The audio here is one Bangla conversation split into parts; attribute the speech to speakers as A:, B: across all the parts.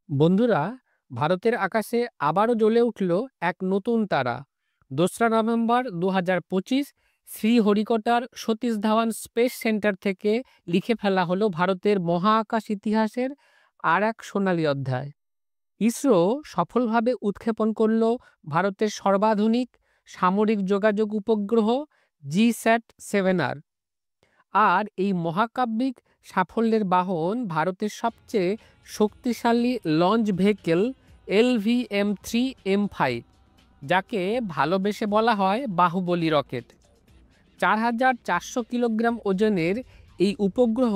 A: বন্ধুরা, ভারতের আকাশে আবারও জ্বলে উঠল এক নতুন তারা। ২রা নভেম্বর ২০২৫ শ্রীহরিকোটার সতীশ ধাওয়ান স্পেস সেন্টার থেকে লিখে ফেলা হলো ভারতের মহাকাশ ইতিহাসের আর এক সোনালী অধ্যায়। ইসরো সফলভাবে উৎক্ষেপণ করল ভারতের সর্বাধুনিক সামরিক যোগাযোগ উপগ্রহ GSAT-7R। আর এই মহাকাব্যিক সাফল্যের বাহন ভারতের সবচেয়ে শক্তিশালী লঞ্চ ভেহিকেল LVM-3M5, যাকে ভালোবেসে বলা হয় বাহুবলী রকেট। ৪,৪০০ কিলোগ্রাম ওজনের এই উপগ্রহ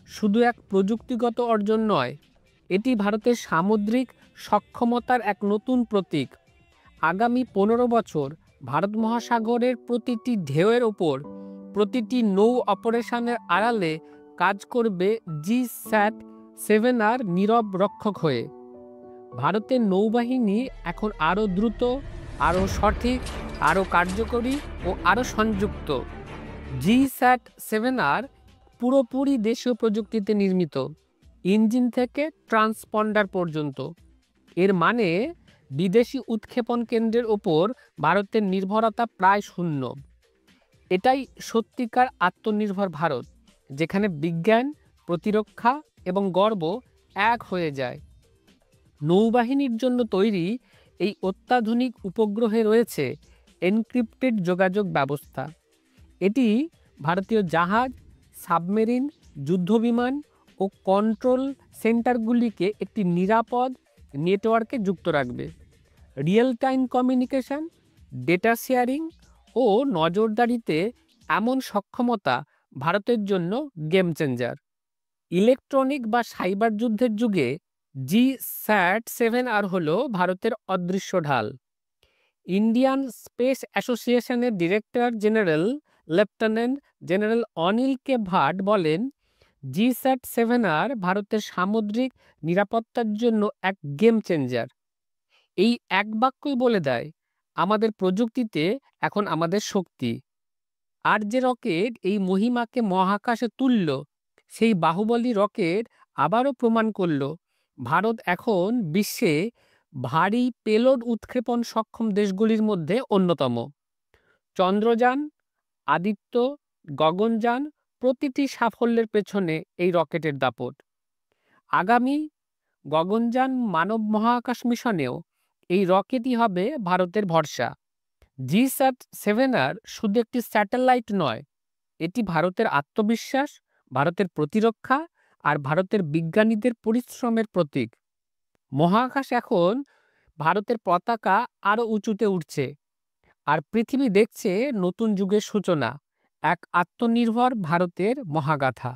A: শুধু এক প্রযুক্তিগত অর্জন নয়, এটি ভারতের সামুদ্রিক সক্ষমতার এক নতুন প্রতীক। আগামী ১৫ বছর ভারত মহাসাগরের প্রতিটি ঢেউয়ের ওপর, প্রতিটি নৌ অপারেশনের আড়ালে কাজ করবে GSAT-7R নীরব রক্ষক হয়ে। ভারতের নৌবাহিনী এখন আরও দ্রুত, আরও সঠিক, আরও কার্যকরী ও আরও সংযুক্ত। GSAT-7R পুরোপুরি দেশীয় প্রযুক্তিতে নির্মিত, ইঞ্জিন থেকে ট্রান্সপন্ডার পর্যন্ত। এর মানে বিদেশি উৎক্ষেপণ কেন্দ্রের ওপর ভারতের নির্ভরতা প্রায় শূন্য। এটাই সত্যিকার আত্মনির্ভর ভারত, যেখানে বিজ্ঞান, প্রতিরক্ষা এবং গর্ব এক হয়ে যায়। নৌবাহিনীর জন্য তৈরি এই অত্যাধুনিক উপগ্রহে রয়েছে এনক্রিপ্টেড যোগাযোগ ব্যবস্থা। এটি ভারতীয় জাহাজ, সাবমেরিন, যুদ্ধবিমান ও কন্ট্রোল সেন্টারগুলিকে একটি নিরাপদ নেটওয়ার্কে যুক্ত রাখবে। Real time communication, data sharing ও নজরদারিতে এমন সক্ষমতা ভারতের জন্য গেম চেঞ্জার। ইলেকট্রনিক বা সাইবার যুদ্ধের যুগে GSAT-7R হল ভারতের অদৃশ্য ঢাল। ইন্ডিয়ান স্পেস অ্যাসোসিয়েশনের director general lieutenant general Anil K Bhat বলেন, GSAT-7R ভারতের সামুদ্রিক নিরাপত্তার জন্য এক গেম চেঞ্জার। এই এক বাক্যই বলে দেয়, আমাদের প্রযুক্তিতে এখন আমাদের শক্তি। আর যে রকেট এই মহিমাকে মহাকাশে তুলল, সেই বাহুবলী রকেট আবারও প্রমাণ করল ভারত এখন বিশ্বে ভারী পেলোড উৎক্ষেপণ সক্ষম দেশগুলির মধ্যে অন্যতম। চন্দ্রযান, আদিত্য, গগনযান প্রতিটি সাফল্যের পেছনে এই রকেটের দাপট। আগামী গগনযান মানব মহাকাশ মিশনেও এই রকেটই হবে ভারতের ভরসা। GSAT-7R শুধু একটি স্যাটেলাইট নয়, এটি ভারতের আত্মবিশ্বাস, ভারতের প্রতিরক্ষা আর ভারতের বিজ্ঞানীদের পরিশ্রমের প্রতীক। মহাকাশ এখন ভারতের পতাকা আরও উঁচুতে উঠছে, আর পৃথিবী দেখছে নতুন যুগের সূচনা, এক আত্মনির্ভর ভারতের মহাগাথা।